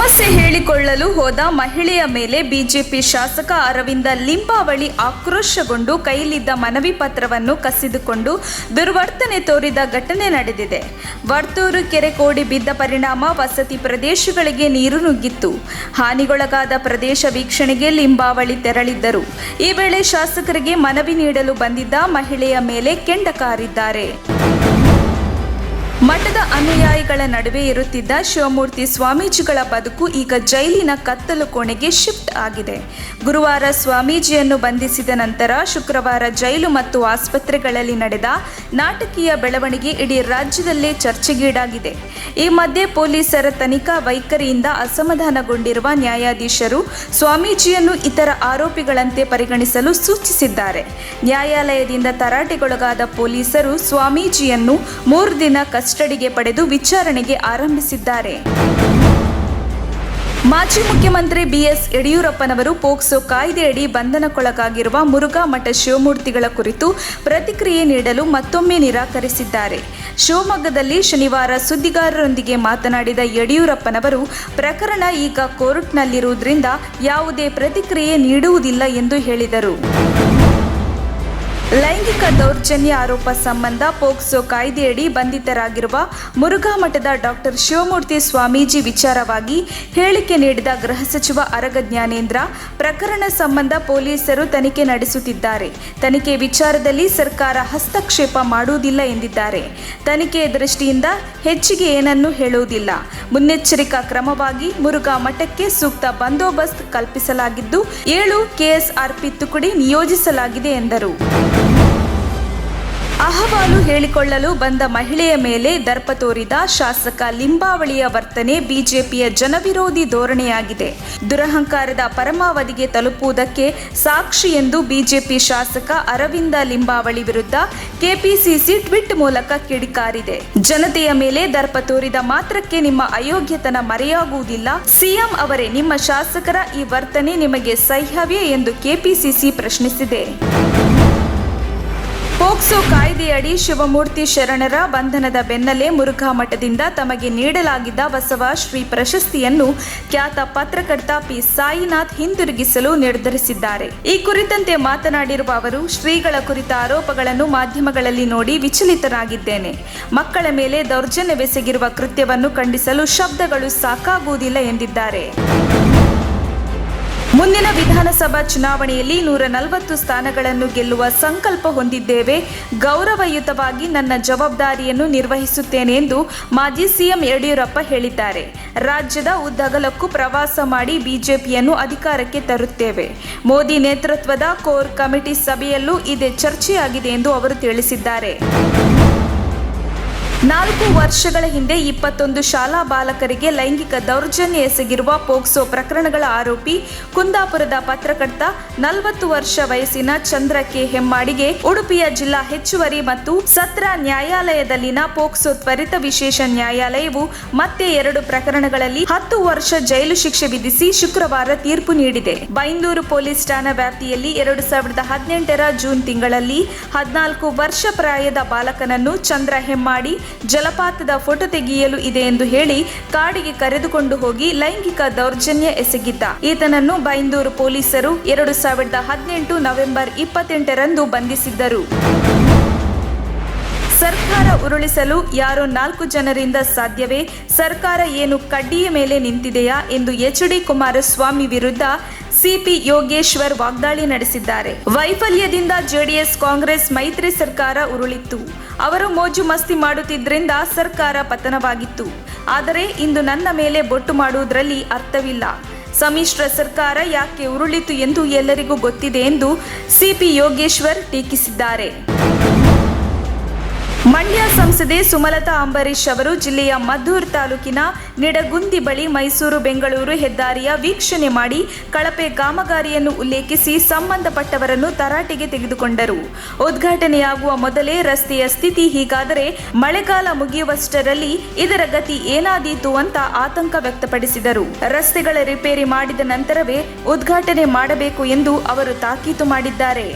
ಸಮಸ್ಯೆ ಹೇಳಿಕೊಳ್ಳಲು ಹೋದ ಮಹಿಳೆಯ ಮೇಲೆ ಬಿಜೆಪಿ ಶಾಸಕ ಅರವಿಂದ ಲಿಂಬಾವಳಿ ಆಕ್ರೋಶಗೊಂಡು ಕೈಲಿದ್ದ ಮನವಿ ಪತ್ರವನ್ನು ಕಸಿದುಕೊಂಡು ದುರ್ವರ್ತನೆ ತೋರಿದ ಘಟನೆ ನಡೆದಿದೆ. ವರ್ತೂರು ಕೆರೆ ಕೋಡಿ ಬಿದ್ದ ಪರಿಣಾಮ ವಸತಿ ಪ್ರದೇಶಗಳಿಗೆ ನೀರು ನುಗ್ಗಿತ್ತು. ಹಾನಿಗೊಳಗಾದ ಪ್ರದೇಶ ವೀಕ್ಷಣೆಗೆ ಲಿಂಬಾವಳಿ ತೆರಳಿದ್ದರು. ಈ ವೇಳೆ ಶಾಸಕರಿಗೆ ಮನವಿ ನೀಡಲು ಬಂದಿದ್ದ ಮಹಿಳೆಯ ಮೇಲೆ ಕೆಂಡ ಕಾರಿದ್ದಾರೆ. ಮಠದ ಅನುಯಾಯಿಗಳ ನಡುವೆ ಇರುತ್ತಿದ್ದ ಶಿವಮೂರ್ತಿ ಸ್ವಾಮೀಜಿಗಳ ಬದುಕು ಈಗ ಜೈಲಿನ ಕತ್ತಲು ಕೋಣೆಗೆ ಶಿಫ್ಟ್ ಆಗಿದೆ. ಗುರುವಾರ ಸ್ವಾಮೀಜಿಯನ್ನು ಬಂಧಿಸಿದ ನಂತರ ಶುಕ್ರವಾರ ಜೈಲು ಮತ್ತು ಆಸ್ಪತ್ರೆಗಳಲ್ಲಿ ನಡೆದ ನಾಟಕೀಯ ಬೆಳವಣಿಗೆ ಇಡೀ ರಾಜ್ಯದಲ್ಲೇ ಚರ್ಚೆಗೀಡಾಗಿದೆ. ಈ ಮಧ್ಯೆ ಪೊಲೀಸರ ತನಿಖಾ ವೈಖರಿಯಿಂದ ಅಸಮಾಧಾನಗೊಂಡಿರುವ ನ್ಯಾಯಾಧೀಶರು ಸ್ವಾಮೀಜಿಯನ್ನು ಇತರ ಆರೋಪಿಗಳಂತೆ ಪರಿಗಣಿಸಲು ಸೂಚಿಸಿದ್ದಾರೆ. ನ್ಯಾಯಾಲಯದಿಂದ ತರಾಟೆಗೊಳಗಾದ ಪೊಲೀಸರು ಸ್ವಾಮೀಜಿಯನ್ನು 3 ದಿನ ಕಸ್ಟಡಿಗೆ ಪಡೆದು ವಿಚಾರಣೆಗೆ ಆರಂಭಿಸಿದ್ದಾರೆ. ಮಾಜಿ ಮುಖ್ಯಮಂತ್ರಿ ಬಿಎಸ್ ಯಡಿಯೂರಪ್ಪನವರು ಪೋಕ್ಸೋ ಕಾಯ್ದೆಯಡಿ ಬಂಧನಕ್ಕೊಳಗಾಗಿರುವ ಮುರುಘಾ ಮಠ ಶಿವಮೂರ್ತಿಗಳ ಕುರಿತು ಪ್ರತಿಕ್ರಿಯೆ ನೀಡಲು ಮತ್ತೊಮ್ಮೆ ನಿರಾಕರಿಸಿದ್ದಾರೆ. ಶಿವಮೊಗ್ಗದಲ್ಲಿ ಶನಿವಾರ ಸುದ್ದಿಗಾರರೊಂದಿಗೆ ಮಾತನಾಡಿದ ಯಡಿಯೂರಪ್ಪನವರು ಪ್ರಕರಣ ಈಗ ಕೋರ್ಟ್ನಲ್ಲಿರುವುದರಿಂದ ಯಾವುದೇ ಪ್ರತಿಕ್ರಿಯೆ ನೀಡುವುದಿಲ್ಲ ಎಂದು ಹೇಳಿದರು. ಲೈಂಗಿಕ ದೌರ್ಜನ್ಯ ಆರೋಪ ಸಂಬಂಧ ಪೋಕ್ಸೋ ಕಾಯ್ದೆಯಡಿ ಬಂಧಿತರಾಗಿರುವ ಮುರುಘಾ ಮಠದ ಡಾಕ್ಟರ್ ಶಿವಮೂರ್ತಿ ಸ್ವಾಮೀಜಿ ವಿಚಾರವಾಗಿ ಹೇಳಿಕೆ ನೀಡಿದ ಗೃಹ ಸಚಿವ ಆರಗ ಜ್ಞಾನೇಂದ್ರ, ಪ್ರಕರಣ ಸಂಬಂಧ ಪೊಲೀಸರು ತನಿಖೆ ನಡೆಸುತ್ತಿದ್ದಾರೆ. ತನಿಖೆ ವಿಚಾರದಲ್ಲಿ ಸರ್ಕಾರ ಹಸ್ತಕ್ಷೇಪ ಮಾಡುವುದಿಲ್ಲ ಎಂದಿದ್ದಾರೆ. ತನಿಖೆಯ ದೃಷ್ಟಿಯಿಂದ ಹೆಚ್ಚಿಗೆ ಏನನ್ನೂ ಹೇಳುವುದಿಲ್ಲ. ಮುನ್ನೆಚ್ಚರಿಕಾ ಕ್ರಮವಾಗಿ ಮುರುಘಾ ಮಠಕ್ಕೆ ಸೂಕ್ತ ಬಂದೋಬಸ್ತ್ ಕಲ್ಪಿಸಲಾಗಿದ್ದು 7 ಕೆಎಸ್ಆರ್ಪಿ ತುಕಡಿ ನಿಯೋಜಿಸಲಾಗಿದೆ ಎಂದರು. ಅಹವಾಲು ಹೇಳಿಕೊಳ್ಳಲು ಬಂದ ಮಹಿಳೆಯ ಮೇಲೆ ದರ್ಪ ತೋರಿದ ಶಾಸಕ ಲಿಂಬಾವಳಿಯ ವರ್ತನೆ ಬಿಜೆಪಿಯ ಜನವಿರೋಧಿ ಧೋರಣೆಯಾಗಿದೆ. ದುರಹಂಕಾರದ ಪರಮಾವಧಿಗೆ ತಲುಪುವುದಕ್ಕೆ ಸಾಕ್ಷಿ ಎಂದು ಬಿಜೆಪಿ ಶಾಸಕ ಅರವಿಂದ ಲಿಂಬಾವಳಿ ವಿರುದ್ಧ ಕೆಪಿಸಿಸಿ ಟ್ವೀಟ್ ಮೂಲಕ ಕಿಡಿಕಾರಿದೆ. ಜನತೆಯ ಮೇಲೆ ದರ್ಪ ತೋರಿದ ಮಾತ್ರಕ್ಕೆ ನಿಮ್ಮ ಅಯೋಗ್ಯತನ ಮರೆಯಾಗುವುದಿಲ್ಲ. ಸಿಎಂ ಅವರೇ, ನಿಮ್ಮ ಶಾಸಕರ ಈ ವರ್ತನೆ ನಿಮಗೆ ಸಹ್ಯವೇ ಎಂದು ಕೆಪಿಸಿಸಿ ಪ್ರಶ್ನಿಸಿದೆ. ಪೋಕ್ಸೋ ಕಾಯ್ದೆಯಡಿ ಶಿವಮೂರ್ತಿ ಶರಣರ ಬಂಧನದ ಬೆನ್ನಲ್ಲೇ ಮುರುಘಾ ಮಠದಿಂದ ತಮಗೆ ನೀಡಲಾಗಿದ್ದ ಬಸವ ಶ್ರೀ ಪ್ರಶಸ್ತಿಯನ್ನು ಖ್ಯಾತ ಪತ್ರಕರ್ತ ಪಿ ಸಾಯಿನಾಥ್ ಹಿಂದಿರುಗಿಸಲು ನಿರ್ಧರಿಸಿದ್ದಾರೆ. ಈ ಕುರಿತಂತೆ ಮಾತನಾಡಿರುವ ಅವರು, ಶ್ರೀಗಳ ಕುರಿತ ಆರೋಪಗಳನ್ನು ಮಾಧ್ಯಮಗಳಲ್ಲಿ ನೋಡಿ ವಿಚಲಿತರಾಗಿದ್ದೇನೆ. ಮಕ್ಕಳ ಮೇಲೆ ದೌರ್ಜನ್ಯವೆಸಗಿರುವ ಕೃತ್ಯವನ್ನು ಖಂಡಿಸಲು ಶಬ್ದಗಳು ಸಾಕಾಗುವುದಿಲ್ಲ ಎಂದಿದ್ದಾರೆ. ಮುಂದಿನ ವಿಧಾನಸಭಾ ಚುನಾವಣೆಯಲ್ಲಿ 140 ಸ್ಥಾನಗಳನ್ನು ಗೆಲ್ಲುವ ಸಂಕಲ್ಪ ಹೊಂದಿದ್ದೇವೆ. ಗೌರವಯುತವಾಗಿ ನನ್ನ ಜವಾಬ್ದಾರಿಯನ್ನು ನಿರ್ವಹಿಸುತ್ತೇನೆ ಎಂದು ಮಾಜಿ ಸಿಎಂ ಯಡಿಯೂರಪ್ಪ ಹೇಳಿದ್ದಾರೆ. ರಾಜ್ಯದ ಉದ್ದಗಲಕ್ಕೂ ಪ್ರವಾಸ ಮಾಡಿ ಬಿಜೆಪಿಯನ್ನು ಅಧಿಕಾರಕ್ಕೆ ತರುತ್ತೇವೆ. ಮೋದಿ ನೇತೃತ್ವದ ಕೋರ್ ಕಮಿಟಿ ಸಭೆಯಲ್ಲೂ ಇದೇ ಚರ್ಚೆಯಾಗಿದೆ ಎಂದು ಅವರು ತಿಳಿಸಿದ್ದಾರೆ. 4 ವರ್ಷಗಳ ಹಿಂದೆ 21 ಶಾಲಾ ಬಾಲಕರಿಗೆ ಲೈಂಗಿಕ ದೌರ್ಜನ್ಯ ಎಸಗಿರುವ ಪೋಕ್ಸೋ ಪ್ರಕರಣಗಳ ಆರೋಪಿ ಕುಂದಾಪುರದ ಪತ್ರಕರ್ತ 40 ವರ್ಷ ವಯಸ್ಸಿನ ಚಂದ್ರ ಕೆ ಹೆಮ್ಮಾಡಿಗೆ ಉಡುಪಿಯ ಜಿಲ್ಲಾ ಹೆಚ್ಚುವರಿ ಮತ್ತು ಸತ್ರ ನ್ಯಾಯಾಲಯದಲ್ಲಿನ ಪೋಕ್ಸೋ ತ್ವರಿತ ವಿಶೇಷ ನ್ಯಾಯಾಲಯವು ಮತ್ತೆ 2 ಪ್ರಕರಣಗಳಲ್ಲಿ 10 ವರ್ಷ ಜೈಲು ಶಿಕ್ಷೆ ವಿಧಿಸಿ ಶುಕ್ರವಾರ ತೀರ್ಪು ನೀಡಿದೆ. ಬೈಂದೂರು ಪೊಲೀಸ್ ಠಾಣಾ ವ್ಯಾಪ್ತಿಯಲ್ಲಿ 2018ರ ಜೂನ್ ತಿಂಗಳಲ್ಲಿ 14 ವರ್ಷ ಪ್ರಾಯದ ಬಾಲಕನನ್ನು ಚಂದ್ರ ಹೆಮ್ಮಾಡಿ ಜಲಪಾತದ ಫೋಟೋ ತೆಗೆಯಲು ಇದೆ ಎಂದು ಹೇಳಿ ಕಾಡಿಗೆ ಕರೆದುಕೊಂಡು ಹೋಗಿ ಲೈಂಗಿಕ ದೌರ್ಜನ್ಯ ಎಸಗಿದ್ದ ಈತನನ್ನು ಬೈಂದೂರು ಪೊಲೀಸರು 2018 ನವೆಂಬರ್ 28ರಂದು ಬಂಧಿಸಿದ್ದರು. ಸರ್ಕಾರ ಉರುಳಿಸಲು ಯಾರೋ 4 ಜನರಿಂದ ಸಾಧ್ಯವೇ? ಸರ್ಕಾರ ಏನು ಕಡ್ಡಿಯ ಮೇಲೆ ನಿಂತಿದೆಯಾ ಎಂದು ಎಚ್.ಡಿ. ಕುಮಾರಸ್ವಾಮಿ ವಿರುದ್ಧ ಸಿಪಿ ಯೋಗೇಶ್ವರ್ ವಾಗ್ದಾಳಿ ನಡೆಸಿದ್ದಾರೆ. ವೈಫಲ್ಯದಿಂದ ಜೆಡಿಎಸ್ ಕಾಂಗ್ರೆಸ್ ಮೈತ್ರಿ ಸರ್ಕಾರ ಉರುಳಿತ್ತು. ಅವರು ಮೋಜು ಮಸ್ತಿ ಮಾಡುತ್ತಿದ್ದರಿಂದ ಸರ್ಕಾರ ಪತನವಾಗಿತ್ತು. ಆದರೆ ಇಂದು ನನ್ನ ಮೇಲೆ ಬೊಟ್ಟು ಮಾಡುವುದರಲ್ಲಿ ಅರ್ಥವಿಲ್ಲ. ಸಮ್ಮಿಶ್ರ ಸರ್ಕಾರ ಯಾಕೆ ಉರುಳಿತು ಎಂದು ಎಲ್ಲರಿಗೂ ಗೊತ್ತಿದೆ ಎಂದು ಸಿಪಿ ಯೋಗೇಶ್ವರ್ ಟೀಕಿಸಿದ್ದಾರೆ. ಮಂಡ್ಯ ಸಂಸದೆ ಸುಮಲತಾ ಅಂಬರೀಶ್ ಅವರು ಜಿಲ್ಲೆಯ ಮದ್ದೂರು ತಾಲೂಕಿನ ನಿಡಗುಂದಿ ಬಳಿ ಮೈಸೂರು ಬೆಂಗಳೂರು ಹೆದ್ದಾರಿಯ ವೀಕ್ಷಣೆ ಮಾಡಿ ಕಳಪೆ ಕಾಮಗಾರಿಯನ್ನು ಉಲ್ಲೇಖಿಸಿ ಸಂಬಂಧಪಟ್ಟವರನ್ನು ತರಾಟೆಗೆ ತೆಗೆದುಕೊಂಡರು. ಉದ್ಘಾಟನೆಯಾಗುವ ಮೊದಲೇ ರಸ್ತೆಯ ಸ್ಥಿತಿ ಹೀಗಾದರೆ ಮಳೆಗಾಲ ಮುಗಿಯುವಷ್ಟರಲ್ಲಿ ಇದರ ಗತಿ ಏನಾದೀತು ಅಂತ ಆತಂಕ ವ್ಯಕ್ತಪಡಿಸಿದರು. ರಸ್ತೆಗಳ ರಿಪೇರಿ ಮಾಡಿದ ನಂತರವೇ ಉದ್ಘಾಟನೆ ಮಾಡಬೇಕು ಎಂದು ಅವರು ತಾಕೀತು ಮಾಡಿದ್ದಾರೆ.